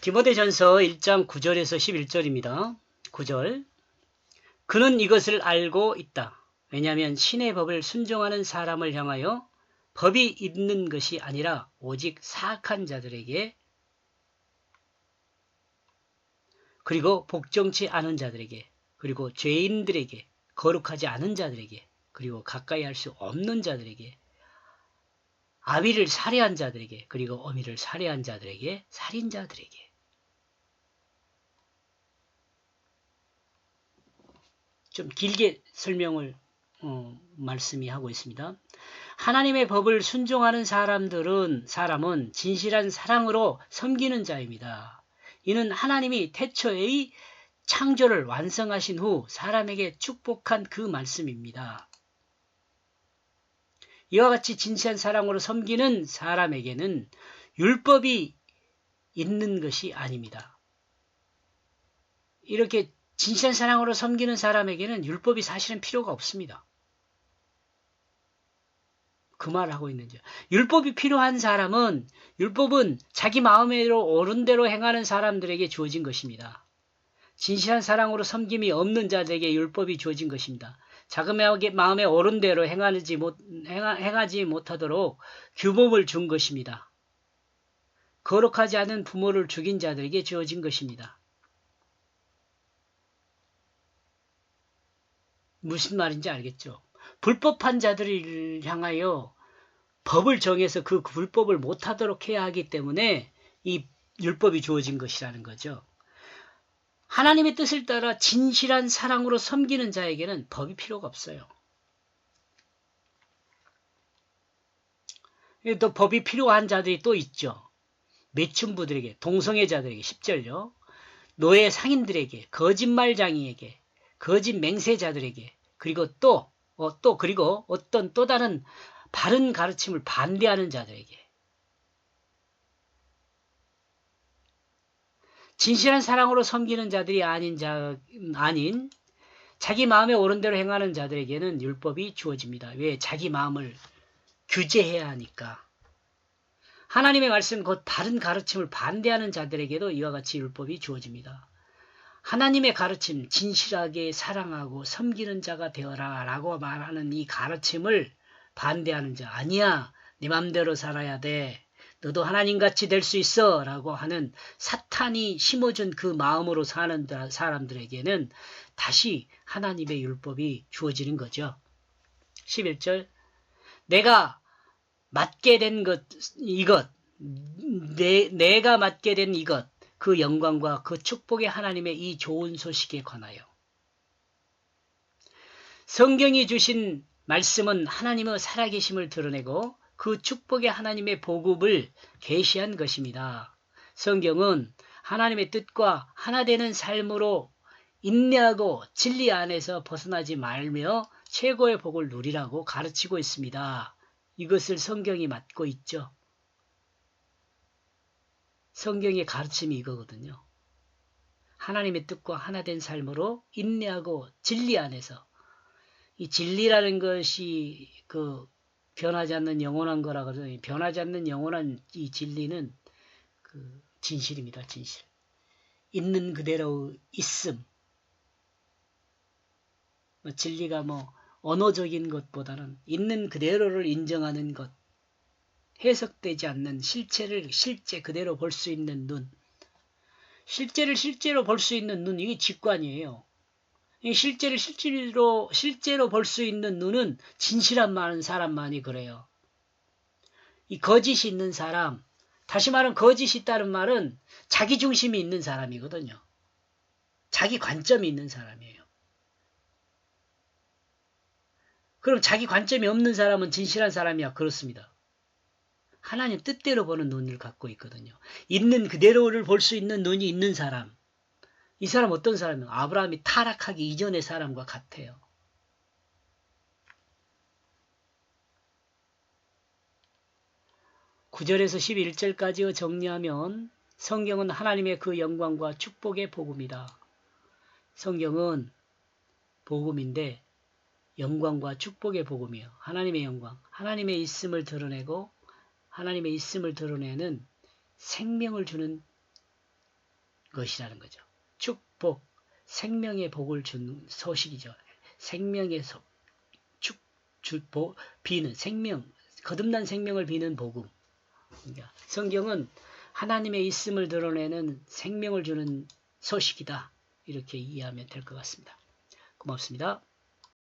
디모데전서 1장 9절에서 11절입니다. 9절. 그는 이것을 알고 있다. 왜냐하면 신의 법을 순종하는 사람을 향하여 법이 있는 것이 아니라 오직 사악한 자들에게, 그리고 복종치 않은 자들에게, 그리고 죄인들에게, 거룩하지 않은 자들에게, 그리고 가까이 할 수 없는 자들에게, 아비를 살해한 자들에게, 그리고 어미를 살해한 자들에게, 살인자들에게. 좀 길게 설명을 말씀이 하고 있습니다. 하나님의 법을 순종하는 사람은 진실한 사랑으로 섬기는 자입니다. 이는 하나님이 태초의 창조를 완성하신 후 사람에게 축복한 그 말씀입니다. 이와 같이 진실한 사랑으로 섬기는 사람에게는 율법이 있는 것이 아닙니다. 이렇게 진실한 사랑으로 섬기는 사람에게는 율법이 사실은 필요가 없습니다. 그 말을 하고 있는지. 율법이 필요한 사람은, 율법은 자기 마음대로 옳은 대로 행하는 사람들에게 주어진 것입니다. 진실한 사랑으로 섬김이 없는 자들에게 율법이 주어진 것입니다. 자기 마음에 옳은 대로 행하지 못하도록 규범을 준 것입니다. 거룩하지 않은 부모를 죽인 자들에게 주어진 것입니다. 무슨 말인지 알겠죠? 불법한 자들을 향하여 법을 정해서 그 불법을 못하도록 해야 하기 때문에 이 율법이 주어진 것이라는 거죠. 하나님의 뜻을 따라 진실한 사랑으로 섬기는 자에게는 법이 필요가 없어요. 또 법이 필요한 자들이 또 있죠. 매춘부들에게, 동성애자들에게, 10절요. 노예 상인들에게, 거짓말장이에게, 거짓 맹세자들에게, 그리고 그리고 어떤 또 다른 바른 가르침을 반대하는 자들에게. 진실한 사랑으로 섬기는 자들이 아닌 자기 마음에 옳은 대로 행하는 자들에게는 율법이 주어집니다. 왜? 자기 마음을 규제해야 하니까. 하나님의 말씀 곧 바른 가르침을 반대하는 자들에게도 이와 같이 율법이 주어집니다. 하나님의 가르침, 진실하게 사랑하고 섬기는 자가 되어라 라고 말하는 이 가르침을 반대하는 자, 아니야, 네 맘대로 살아야 돼, 너도 하나님같이 될 수 있어 라고 하는 사탄이 심어준 그 마음으로 사는 사람들에게는 다시 하나님의 율법이 주어지는 거죠. 11절. 내가 맡게 된 내가 맡게 된 이것, 그 영광과 그 축복의 하나님의 이 좋은 소식에 관하여. 성경이 주신 말씀은 하나님의 살아계심을 드러내고 그 축복의 하나님의 복음을 계시한 것입니다. 성경은 하나님의 뜻과 하나 되는 삶으로 인내하고 진리 안에서 벗어나지 말며 최고의 복을 누리라고 가르치고 있습니다. 이것을 성경이 맡고 있죠. 성경의 가르침이 이거거든요. 하나님의 뜻과 하나 된 삶으로 인내하고 진리 안에서. 이 진리라는 것이 그 변하지 않는 영원한 거라 그러죠. 변하지 않는 영원한 이 진리는 그 진실입니다. 진실. 있는 그대로 있음. 진리가 언어적인 것보다는 있는 그대로를 인정하는 것. 해석되지 않는 실체를 실제 그대로 볼 수 있는 눈. 실제를 실제로 볼 수 있는 눈, 이게 직관이에요. 이 실제를 실제로 볼 수 있는 눈은 진실한 많은 사람만이 그래요. 이 거짓이 있는 사람, 다시 말하면 거짓이 있다는 말은 자기 중심이 있는 사람이거든요. 자기 관점이 있는 사람이에요. 그럼 자기 관점이 없는 사람은 진실한 사람이야? 그렇습니다. 하나님 뜻대로 보는 눈을 갖고 있거든요. 있는 그대로를 볼 수 있는 눈이 있는 사람. 이 사람 어떤 사람이에요? 아브라함이 타락하기 이전의 사람과 같아요. (9절에서 11절까지) 정리하면 성경은 하나님의 그 영광과 축복의 복음이다. 성경은 복음인데 영광과 축복의 복음이에요. 하나님의 영광, 하나님의 있음을 드러내고 하나님의 있음을 드러내는 생명을 주는 것이라는 거죠. 축복, 생명의 복을 주는 소식이죠. 생명의 비는 생명, 거듭난 생명을 비는 복음. 그러니까 성경은 하나님의 있음을 드러내는 생명을 주는 소식이다. 이렇게 이해하면 될 것 같습니다. 고맙습니다.